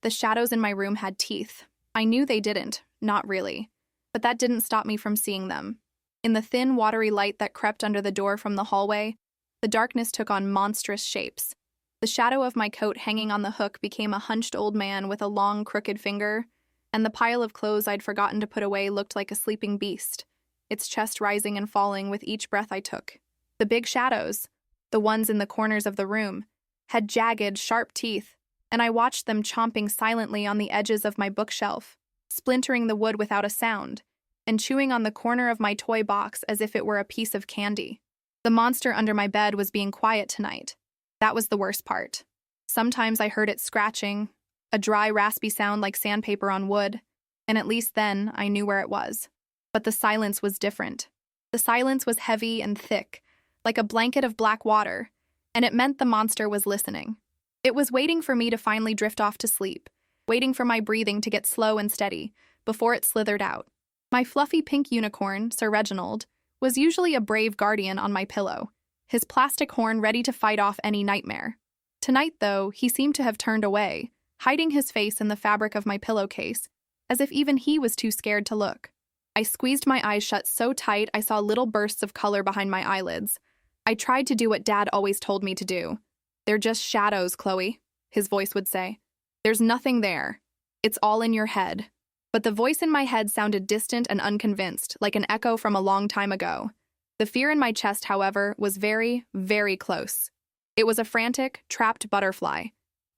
The shadows in my room had teeth. I knew they didn't, not really. But that didn't stop me from seeing them. In the thin, watery light that crept under the door from the hallway, the darkness took on monstrous shapes. The shadow of my coat hanging on the hook became a hunched old man with a long, crooked finger, and the pile of clothes I'd forgotten to put away looked like a sleeping beast, its chest rising and falling with each breath I took. The big shadows, the ones in the corners of the room, had jagged, sharp teeth, and I watched them chomping silently on the edges of my bookshelf, splintering the wood without a sound, and chewing on the corner of my toy box as if it were a piece of candy. The monster under my bed was being quiet tonight. That was the worst part. Sometimes I heard it scratching, a dry, raspy sound like sandpaper on wood, and at least then I knew where it was. But the silence was different. The silence was heavy and thick, like a blanket of black water, and it meant the monster was listening. It was waiting for me to finally drift off to sleep, waiting for my breathing to get slow and steady before it slithered out. My fluffy pink unicorn, Sir Reginald, was usually a brave guardian on my pillow, his plastic horn ready to fight off any nightmare. Tonight, though, he seemed to have turned away, hiding his face in the fabric of my pillowcase, as if even he was too scared to look. I squeezed my eyes shut so tight I saw little bursts of color behind my eyelids. I tried to do what Dad always told me to do. "They're just shadows, Chloe," his voice would say. "There's nothing there. It's all in your head." But the voice in my head sounded distant and unconvinced, like an echo from a long time ago. The fear in my chest, however, was very, very close. It was a frantic, trapped butterfly,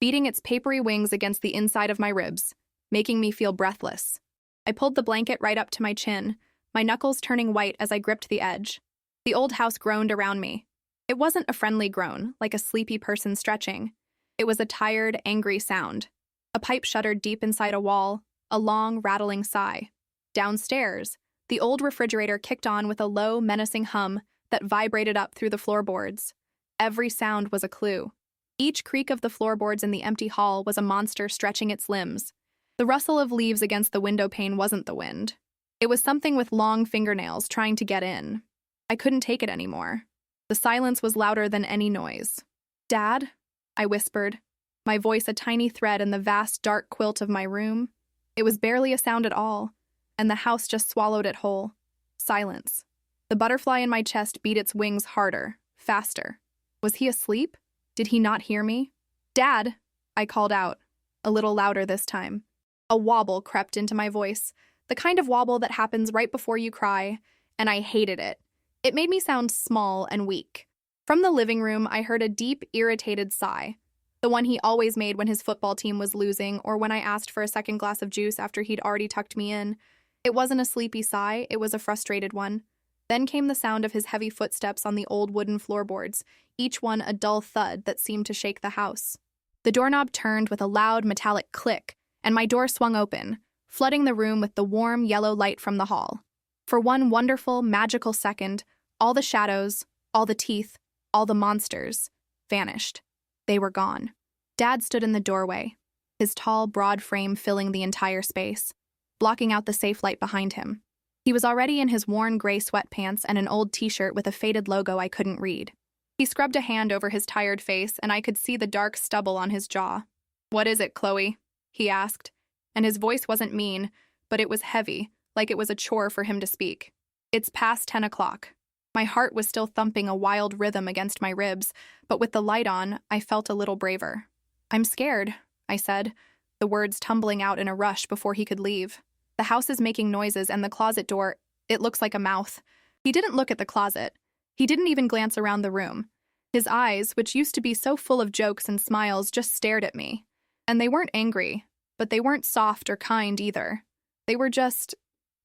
beating its papery wings against the inside of my ribs, making me feel breathless. I pulled the blanket right up to my chin, my knuckles turning white as I gripped the edge. The old house groaned around me. It wasn't a friendly groan, like a sleepy person stretching. It was a tired, angry sound. A pipe shuddered deep inside a wall, a long, rattling sigh. Downstairs, the old refrigerator kicked on with a low, menacing hum that vibrated up through the floorboards. Every sound was a clue. Each creak of the floorboards in the empty hall was a monster stretching its limbs. The rustle of leaves against the window pane wasn't the wind. It was something with long fingernails trying to get in. I couldn't take it anymore. The silence was louder than any noise. "Dad?" I whispered, my voice a tiny thread in the vast dark quilt of my room. It was barely a sound at all, and the house just swallowed it whole. Silence. The butterfly in my chest beat its wings harder, faster. Was he asleep? Did he not hear me? "Dad!" I called out, a little louder this time. A wobble crept into my voice, the kind of wobble that happens right before you cry, and I hated it. It made me sound small and weak. From the living room, I heard a deep, irritated sigh, the one he always made when his football team was losing or when I asked for a second glass of juice after he'd already tucked me in. It wasn't a sleepy sigh, it was a frustrated one. Then came the sound of his heavy footsteps on the old wooden floorboards, each one a dull thud that seemed to shake the house. The doorknob turned with a loud metallic click, and my door swung open, flooding the room with the warm yellow light from the hall. For one wonderful, magical second, all the shadows, all the teeth, all the monsters vanished. They were gone. Dad stood in the doorway, his tall, broad frame filling the entire space, blocking out the safe light behind him. He was already in his worn gray sweatpants and an old t-shirt with a faded logo I couldn't read. He scrubbed a hand over his tired face, and I could see the dark stubble on his jaw. "What is it, Chloe?" he asked, and his voice wasn't mean, but it was heavy, like it was a chore for him to speak. "It's past 10 o'clock. My heart was still thumping a wild rhythm against my ribs, but with the light on, I felt a little braver. "I'm scared," I said, the words tumbling out in a rush before he could leave. "The house is making noises, and the closet door, it looks like a mouth." He didn't look at the closet. He didn't even glance around the room. His eyes, which used to be so full of jokes and smiles, just stared at me. And they weren't angry, but they weren't soft or kind either. They were just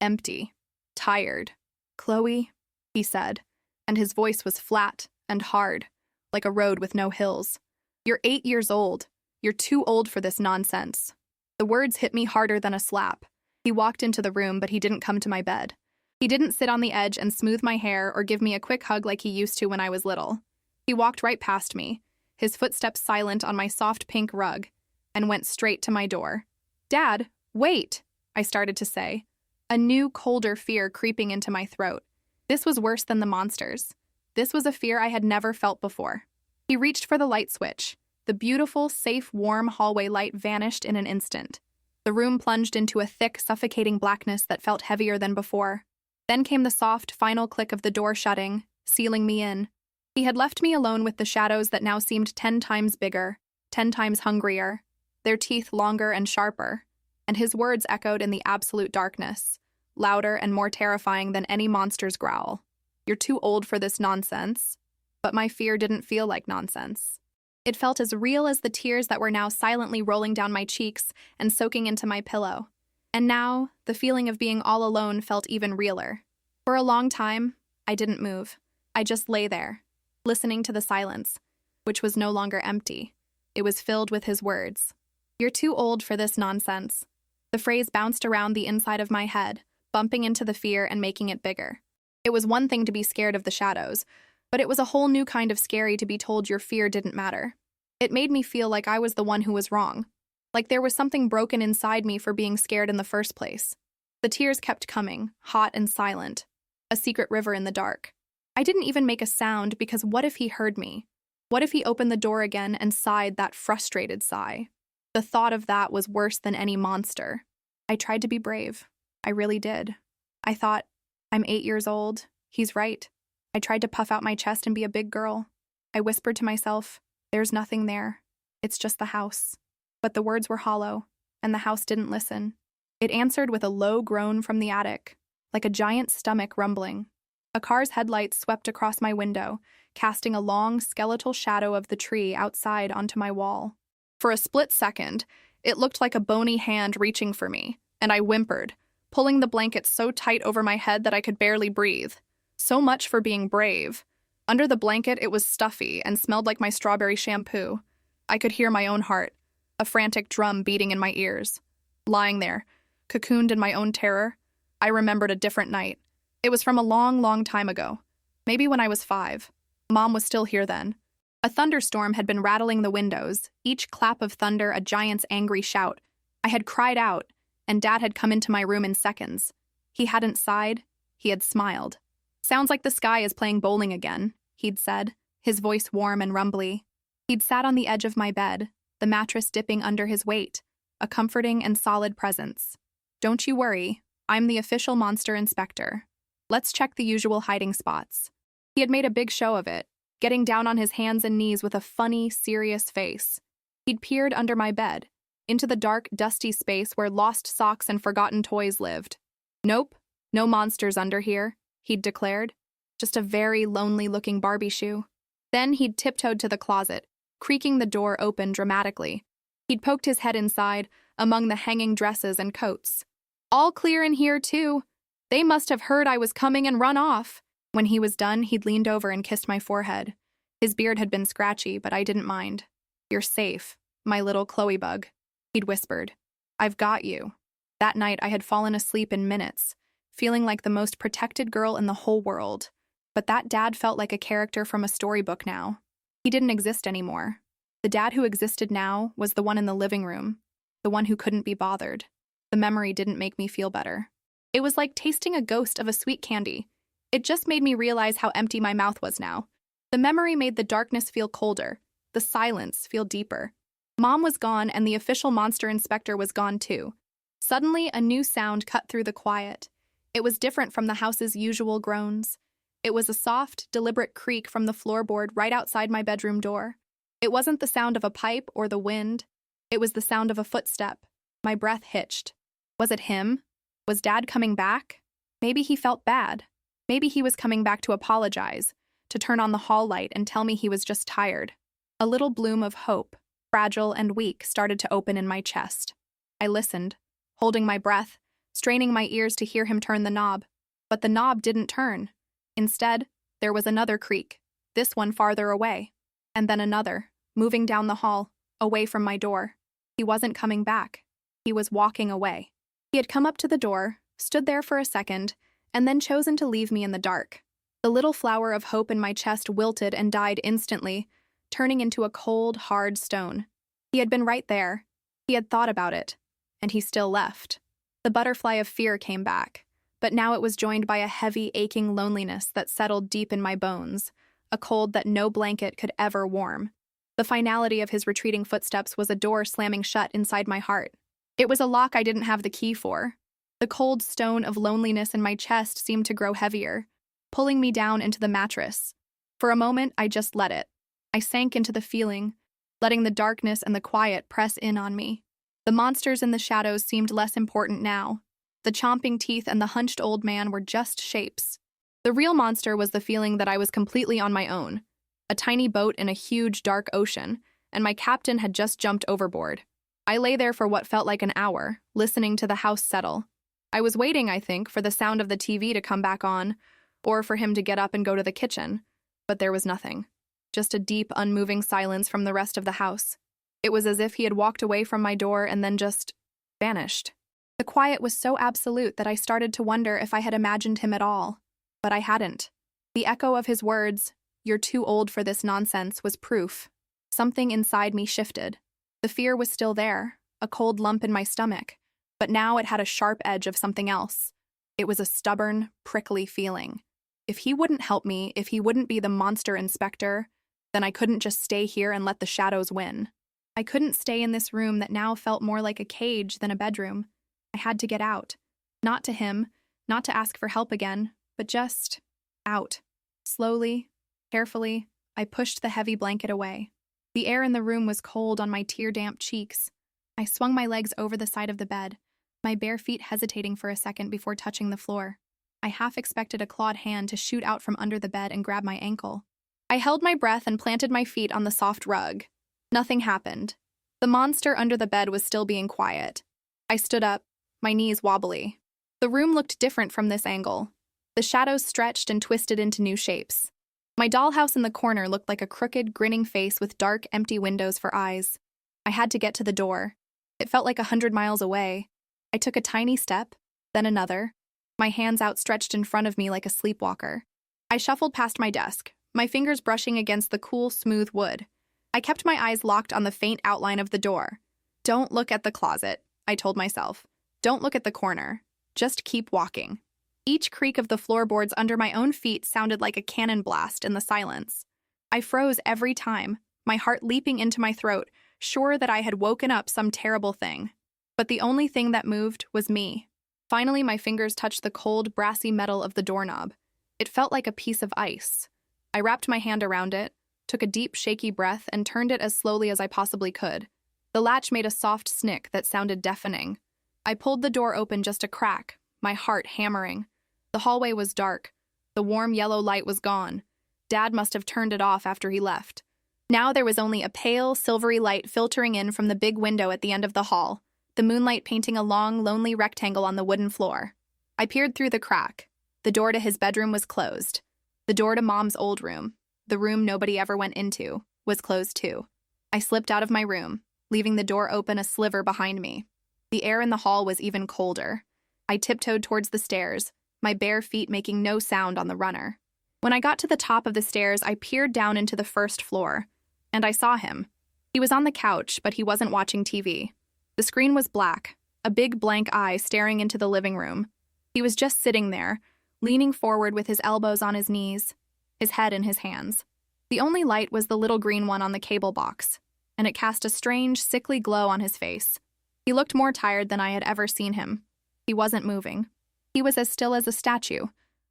empty, tired. "Chloe," he said, and his voice was flat and hard, like a road with no hills. "You're 8 years old. You're too old for this nonsense." The words hit me harder than a slap. He walked into the room, but he didn't come to my bed. He didn't sit on the edge and smooth my hair or give me a quick hug like he used to when I was little. He walked right past me, his footsteps silent on my soft pink rug, and went straight to my door. "Dad, wait," I started to say, a new, colder fear creeping into my throat. This was worse than the monsters. This was a fear I had never felt before. He reached for the light switch, The beautiful, safe, warm hallway light vanished in an instant. The room plunged into a thick, suffocating blackness that felt heavier than before. Then came the soft, final click of the door shutting, sealing me in. He had left me alone with the shadows that now seemed 10 times bigger, 10 times hungrier, their teeth longer and sharper, and his words echoed in the absolute darkness, louder and more terrifying than any monster's growl. "You're too old for this nonsense." But my fear didn't feel like nonsense. It felt as real as the tears that were now silently rolling down my cheeks and soaking into my pillow. And now, the feeling of being all alone felt even realer. For a long time, I didn't move. I just lay there, listening to the silence, which was no longer empty. It was filled with his words. "You're too old for this nonsense." The phrase bounced around the inside of my head, bumping into the fear and making it bigger. It was one thing to be scared of the shadows, but it was a whole new kind of scary to be told your fear didn't matter. It made me feel like I was the one who was wrong, like there was something broken inside me for being scared in the first place. The tears kept coming, hot and silent, a secret river in the dark. I didn't even make a sound because what if he heard me? What if he opened the door again and sighed that frustrated sigh? The thought of that was worse than any monster. I tried to be brave. I really did. I thought, I'm 8 years old. He's right. I tried to puff out my chest and be a big girl. I whispered to myself, there's nothing there. It's just the house. But the words were hollow, and the house didn't listen. It answered with a low groan from the attic, like a giant stomach rumbling. A car's headlights swept across my window, casting a long, skeletal shadow of the tree outside onto my wall. For a split second, it looked like a bony hand reaching for me, and I whimpered, pulling the blanket so tight over my head that I could barely breathe. So much for being brave. Under the blanket, it was stuffy and smelled like my strawberry shampoo. I could hear my own heart, a frantic drum beating in my ears. Lying there, cocooned in my own terror, I remembered a different night. It was from a long, long time ago. Maybe when I was 5. Mom was still here then. A thunderstorm had been rattling the windows, each clap of thunder a giant's angry shout. I had cried out, and Dad had come into my room in seconds. He hadn't sighed, he had smiled. "Sounds like the sky is playing bowling again," he'd said, his voice warm and rumbly. He'd sat on the edge of my bed, the mattress dipping under his weight, a comforting and solid presence. "Don't you worry, I'm the official monster inspector. Let's check the usual hiding spots." He had made a big show of it, getting down on his hands and knees with a funny, serious face. He'd peered under my bed, into the dark, dusty space where lost socks and forgotten toys lived. "Nope, no monsters under here," he'd declared. "Just a very lonely-looking Barbie shoe." Then he'd tiptoed to the closet, creaking the door open dramatically. He'd poked his head inside, among the hanging dresses and coats. "All clear in here, too. They must have heard I was coming and run off." When he was done, he'd leaned over and kissed my forehead. His beard had been scratchy, but I didn't mind. "You're safe, my little Chloe bug," he'd whispered. "I've got you." That night, I had fallen asleep in minutes, feeling like the most protected girl in the whole world. But that dad felt like a character from a storybook now. He didn't exist anymore. The dad who existed now was the one in the living room, the one who couldn't be bothered. The memory didn't make me feel better. It was like tasting a ghost of a sweet candy. It just made me realize how empty my mouth was now. The memory made the darkness feel colder, the silence feel deeper. Mom was gone and the official monster inspector was gone too. Suddenly, a new sound cut through the quiet. It was different from the house's usual groans. It was a soft, deliberate creak from the floorboard right outside my bedroom door. It wasn't the sound of a pipe or the wind. It was the sound of a footstep. My breath hitched. Was it him? Was Dad coming back? Maybe he felt bad. Maybe he was coming back to apologize, to turn on the hall light and tell me he was just tired. A little bloom of hope, fragile and weak, started to open in my chest. I listened, holding my breath, straining my ears to hear him turn the knob. But the knob didn't turn. Instead, there was another creak, this one farther away. And then another, moving down the hall, away from my door. He wasn't coming back. He was walking away. He had come up to the door, stood there for a second, and then chosen to leave me in the dark. The little flower of hope in my chest wilted and died instantly, turning into a cold, hard stone. He had been right there. He had thought about it. And he still left. The butterfly of fear came back, but now it was joined by a heavy, aching loneliness that settled deep in my bones, a cold that no blanket could ever warm. The finality of his retreating footsteps was a door slamming shut inside my heart. It was a lock I didn't have the key for. The cold stone of loneliness in my chest seemed to grow heavier, pulling me down into the mattress. For a moment, I just let it. I sank into the feeling, letting the darkness and the quiet press in on me. The monsters in the shadows seemed less important now. The chomping teeth and the hunched old man were just shapes. The real monster was the feeling that I was completely on my own, a tiny boat in a huge, dark ocean, and my captain had just jumped overboard. I lay there for what felt like an hour, listening to the house settle. I was waiting, I think, for the sound of the TV to come back on, or for him to get up and go to the kitchen. But there was nothing. Just a deep, unmoving silence from the rest of the house. It was as if he had walked away from my door and then just vanished. The quiet was so absolute that I started to wonder if I had imagined him at all. But I hadn't. The echo of his words, "You're too old for this nonsense," was proof. Something inside me shifted. The fear was still there, a cold lump in my stomach, but now it had a sharp edge of something else. It was a stubborn, prickly feeling. If he wouldn't help me, if he wouldn't be the monster inspector, then I couldn't just stay here and let the shadows win. I couldn't stay in this room that now felt more like a cage than a bedroom. I had to get out. Not to him, not to ask for help again, but just out. Slowly, carefully, I pushed the heavy blanket away. The air in the room was cold on my tear-damp cheeks. I swung my legs over the side of the bed, my bare feet hesitating for a second before touching the floor. I half expected a clawed hand to shoot out from under the bed and grab my ankle. I held my breath and planted my feet on the soft rug. Nothing happened. The monster under the bed was still being quiet. I stood up, my knees wobbly. The room looked different from this angle. The shadows stretched and twisted into new shapes. My dollhouse in the corner looked like a crooked, grinning face with dark, empty windows for eyes. I had to get to the door. It felt like 100 miles away. I took a tiny step, then another, my hands outstretched in front of me like a sleepwalker. I shuffled past my desk, my fingers brushing against the cool, smooth wood. I kept my eyes locked on the faint outline of the door. Don't look at the closet, I told myself. Don't look at the corner. Just keep walking. Each creak of the floorboards under my own feet sounded like a cannon blast in the silence. I froze every time, my heart leaping into my throat, sure that I had woken up some terrible thing. But the only thing that moved was me. Finally, my fingers touched the cold, brassy metal of the doorknob. It felt like a piece of ice. I wrapped my hand around it, took a deep, shaky breath, and turned it as slowly as I possibly could. The latch made a soft snick that sounded deafening. I pulled the door open just a crack, my heart hammering. The hallway was dark. The warm yellow light was gone. Dad must have turned it off after he left. Now there was only a pale, silvery light filtering in from the big window at the end of the hall, the moonlight painting a long, lonely rectangle on the wooden floor. I peered through the crack. The door to his bedroom was closed. The door to Mom's old room, the room nobody ever went into, was closed too. I slipped out of my room, leaving the door open a sliver behind me. The air in the hall was even colder. I tiptoed towards the stairs, my bare feet making no sound on the runner. When I got to the top of the stairs, I peered down into the first floor, and I saw him. He was on the couch, but he wasn't watching TV. The screen was black, a big blank eye staring into the living room. He was just sitting there, leaning forward with his elbows on his knees, his head in his hands. The only light was the little green one on the cable box, and it cast a strange, sickly glow on his face. He looked more tired than I had ever seen him. He wasn't moving. He was as still as a statue,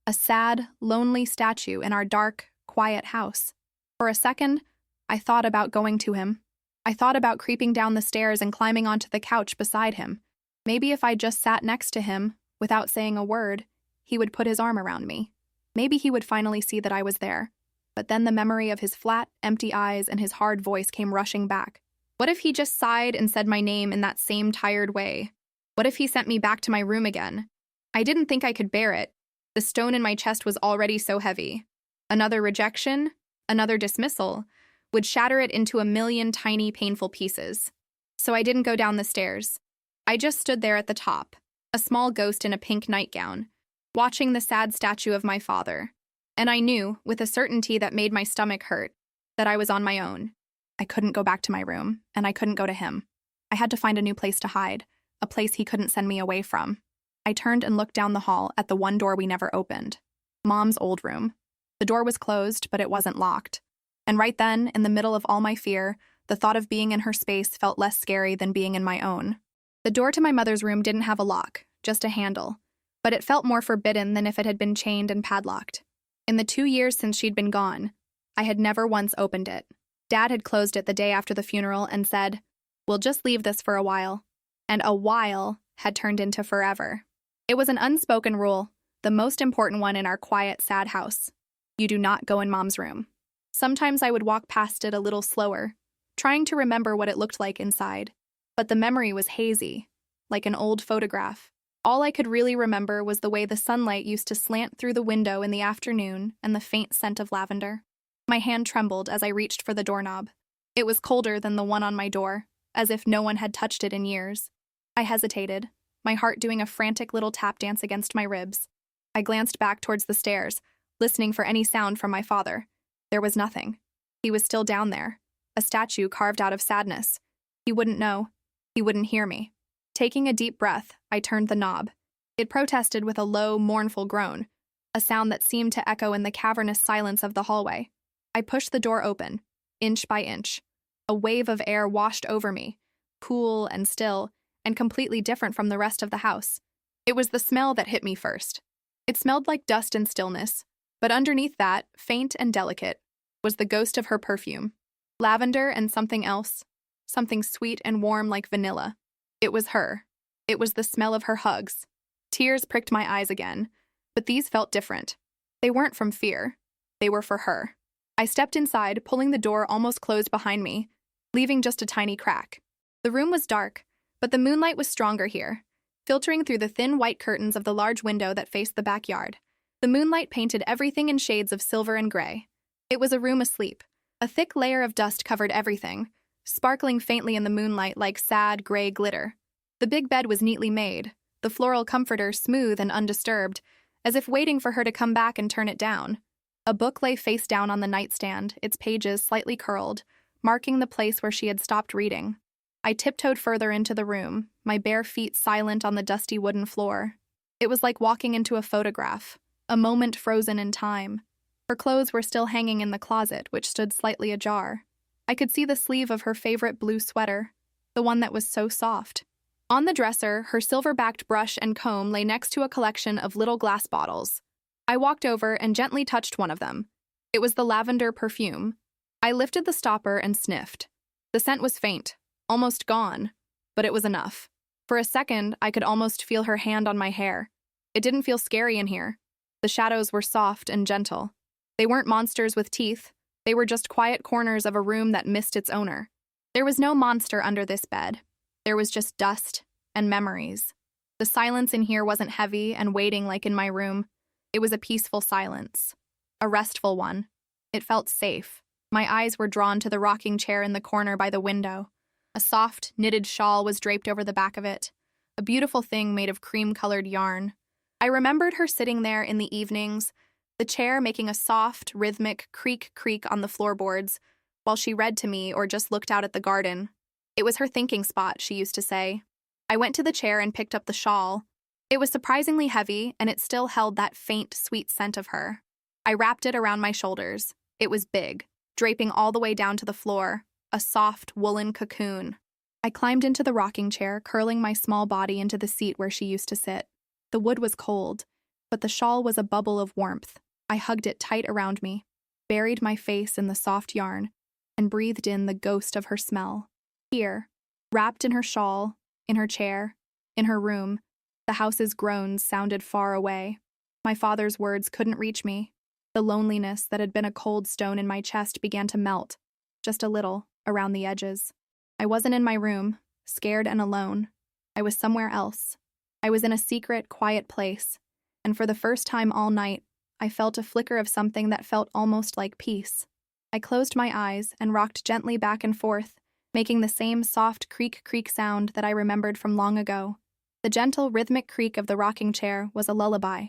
a sad, lonely statue in our dark, quiet house. For a second, I thought about going to him. I thought about creeping down the stairs and climbing onto the couch beside him. Maybe if I just sat next to him, without saying a word, he would put his arm around me. Maybe he would finally see that I was there. But then the memory of his flat, empty eyes and his hard voice came rushing back. What if he just sighed and said my name in that same tired way? What if he sent me back to my room again? I didn't think I could bear it. The stone in my chest was already so heavy. Another rejection, another dismissal, would shatter it into a million tiny, painful pieces. So I didn't go down the stairs. I just stood there at the top, a small ghost in a pink nightgown, watching the sad statue of my father. And I knew, with a certainty that made my stomach hurt, that I was on my own. I couldn't go back to my room, and I couldn't go to him. I had to find a new place to hide, a place he couldn't send me away from. I turned and looked down the hall at the one door we never opened. Mom's old room. The door was closed, but it wasn't locked. And right then, in the middle of all my fear, the thought of being in her space felt less scary than being in my own. The door to my mother's room didn't have a lock, just a handle, but it felt more forbidden than if it had been chained and padlocked. In the 2 years since she'd been gone, I had never once opened it. Dad had closed it the day after the funeral and said, "We'll just leave this for a while." And a while had turned into forever. It was an unspoken rule, the most important one in our quiet, sad house. You do not go in Mom's room. Sometimes I would walk past it a little slower, trying to remember what it looked like inside. But the memory was hazy, like an old photograph. All I could really remember was the way the sunlight used to slant through the window in the afternoon and the faint scent of lavender. My hand trembled as I reached for the doorknob. It was colder than the one on my door, as if no one had touched it in years. I hesitated, my heart doing a frantic little tap dance against my ribs. I glanced back towards the stairs, listening for any sound from my father. There was nothing. He was still down there, a statue carved out of sadness. He wouldn't know. He wouldn't hear me. Taking a deep breath, I turned the knob. It protested with a low, mournful groan, a sound that seemed to echo in the cavernous silence of the hallway. I pushed the door open, inch by inch. A wave of air washed over me, cool and still, and completely different from the rest of the house. It was the smell that hit me first. It smelled like dust and stillness, but underneath that, faint and delicate, was the ghost of her perfume. Lavender and something else, something sweet and warm like vanilla. It was her. It was the smell of her hugs. Tears pricked my eyes again, but these felt different. They weren't from fear. They were for her. I stepped inside, pulling the door almost closed behind me, leaving just a tiny crack. The room was dark, but the moonlight was stronger here, filtering through the thin white curtains of the large window that faced the backyard. The moonlight painted everything in shades of silver and gray. It was a room asleep. A thick layer of dust covered everything, sparkling faintly in the moonlight like sad, gray glitter. The big bed was neatly made, the floral comforter smooth and undisturbed, as if waiting for her to come back and turn it down. A book lay face down on the nightstand, its pages slightly curled, marking the place where she had stopped reading. I tiptoed further into the room, my bare feet silent on the dusty wooden floor. It was like walking into a photograph, a moment frozen in time. Her clothes were still hanging in the closet, which stood slightly ajar. I could see the sleeve of her favorite blue sweater, the one that was so soft. On the dresser, her silver-backed brush and comb lay next to a collection of little glass bottles. I walked over and gently touched one of them. It was the lavender perfume. I lifted the stopper and sniffed. The scent was faint, almost gone, but it was enough. For a second, I could almost feel her hand on my hair. It didn't feel scary in here. The shadows were soft and gentle. They weren't monsters with teeth. They were just quiet corners of a room that missed its owner. There was no monster under this bed. There was just dust and memories. The silence in here wasn't heavy and waiting like in my room. It was a peaceful silence, a restful one. It felt safe. My eyes were drawn to the rocking chair in the corner by the window. A soft, knitted shawl was draped over the back of it, a beautiful thing made of cream-colored yarn. I remembered her sitting there in the evenings, the chair making a soft, rhythmic creak-creak on the floorboards, while she read to me or just looked out at the garden. It was her thinking spot, she used to say. I went to the chair and picked up the shawl. It was surprisingly heavy, and it still held that faint, sweet scent of her. I wrapped it around my shoulders. It was big, draping all the way down to the floor, a soft, woolen cocoon. I climbed into the rocking chair, curling my small body into the seat where she used to sit. The wood was cold, but the shawl was a bubble of warmth. I hugged it tight around me, buried my face in the soft yarn, and breathed in the ghost of her smell. Here, wrapped in her shawl, in her chair, in her room, the house's groans sounded far away. My father's words couldn't reach me. The loneliness that had been a cold stone in my chest began to melt, just a little, around the edges. I wasn't in my room, scared and alone. I was somewhere else. I was in a secret, quiet place, and for the first time all night, I felt a flicker of something that felt almost like peace. I closed my eyes and rocked gently back and forth, making the same soft creak-creak sound that I remembered from long ago. The gentle, rhythmic creak of the rocking chair was a lullaby,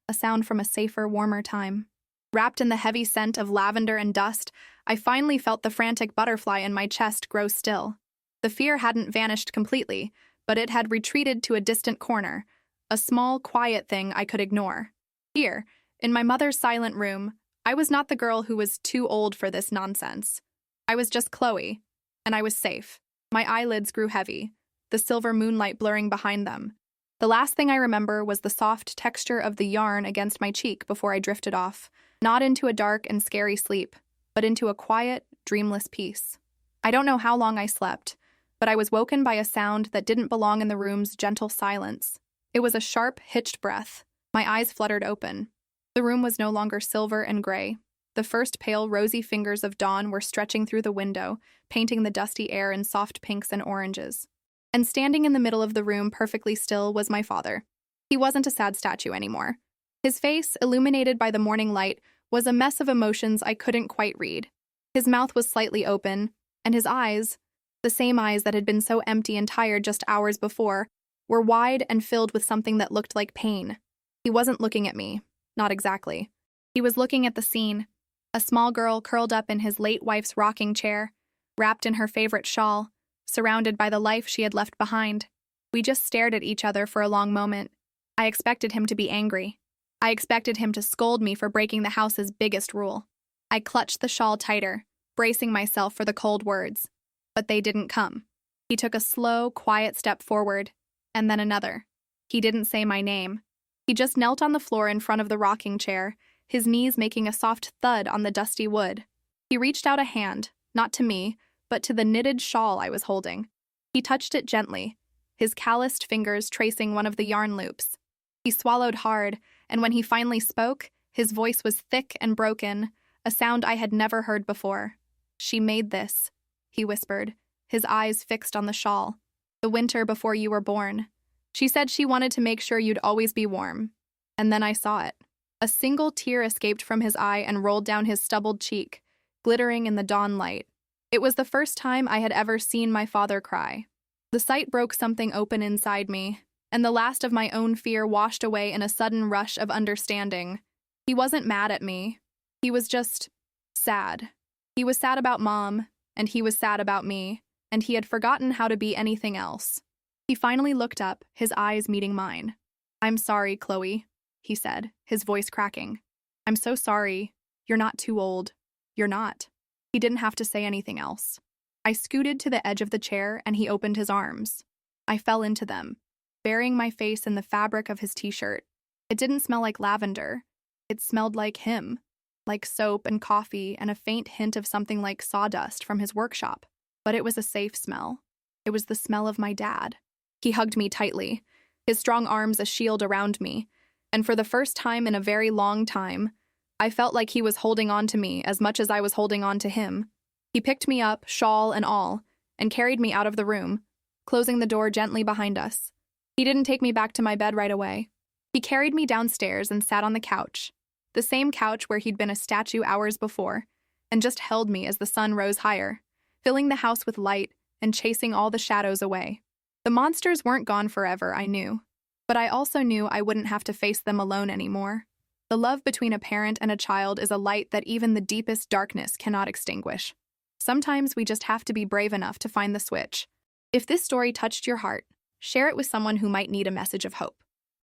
a sound from a safer, warmer time. Wrapped in the heavy scent of lavender and dust, I finally felt the frantic butterfly in my chest grow still. The fear hadn't vanished completely, but it had retreated to a distant corner, a small, quiet thing I could ignore. Here, in my mother's silent room, I was not the girl who was too old for this nonsense. I was just Chloe, and I was safe. My eyelids grew heavy, the silver moonlight blurring behind them. The last thing I remember was the soft texture of the yarn against my cheek before I drifted off, not into a dark and scary sleep, but into a quiet, dreamless peace. I don't know how long I slept, but I was woken by a sound that didn't belong in the room's gentle silence. It was a sharp, hitched breath. My eyes fluttered open. The room was no longer silver and gray. The first pale, rosy fingers of dawn were stretching through the window, painting the dusty air in soft pinks and oranges. And standing in the middle of the room perfectly still was my father. He wasn't a sad statue anymore. His face, illuminated by the morning light, was a mess of emotions I couldn't quite read. His mouth was slightly open, and his eyes, the same eyes that had been so empty and tired just hours before, were wide and filled with something that looked like pain. He wasn't looking at me. Not exactly. He was looking at the scene. A small girl curled up in his late wife's rocking chair, wrapped in her favorite shawl, surrounded by the life she had left behind. We just stared at each other for a long moment. I expected him to be angry. I expected him to scold me for breaking the house's biggest rule. I clutched the shawl tighter, bracing myself for the cold words. But they didn't come. He took a slow, quiet step forward, and then another. He didn't say my name. He just knelt on the floor in front of the rocking chair, his knees making a soft thud on the dusty wood. He reached out a hand, not to me, but to the knitted shawl I was holding. He touched it gently, his calloused fingers tracing one of the yarn loops. He swallowed hard, and when he finally spoke, his voice was thick and broken, a sound I had never heard before. "She made this," he whispered, his eyes fixed on the shawl. "The winter before you were born. She said she wanted to make sure you'd always be warm." And then I saw it. A single tear escaped from his eye and rolled down his stubbled cheek, glittering in the dawn light. It was the first time I had ever seen my father cry. The sight broke something open inside me, and the last of my own fear washed away in a sudden rush of understanding. He wasn't mad at me. He was just sad. He was sad about Mom, and he was sad about me, and he had forgotten how to be anything else. He finally looked up, his eyes meeting mine. "I'm sorry, Chloe," he said, his voice cracking. "I'm so sorry. You're not too old. You're not." He didn't have to say anything else. I scooted to the edge of the chair, and he opened his arms. I fell into them, burying my face in the fabric of his t-shirt. It didn't smell like lavender. It smelled like him, like soap and coffee and a faint hint of something like sawdust from his workshop. But it was a safe smell. It was the smell of my dad. He hugged me tightly, his strong arms a shield around me, and for the first time in a very long time, I felt like he was holding on to me as much as I was holding on to him. He picked me up, shawl and all, and carried me out of the room, closing the door gently behind us. He didn't take me back to my bed right away. He carried me downstairs and sat on the couch, the same couch where he'd been a statue hours before, and just held me as the sun rose higher, filling the house with light and chasing all the shadows away. The monsters weren't gone forever, I knew, but I also knew I wouldn't have to face them alone anymore. The love between a parent and a child is a light that even the deepest darkness cannot extinguish. Sometimes we just have to be brave enough to find the switch. If this story touched your heart, share it with someone who might need a message of hope.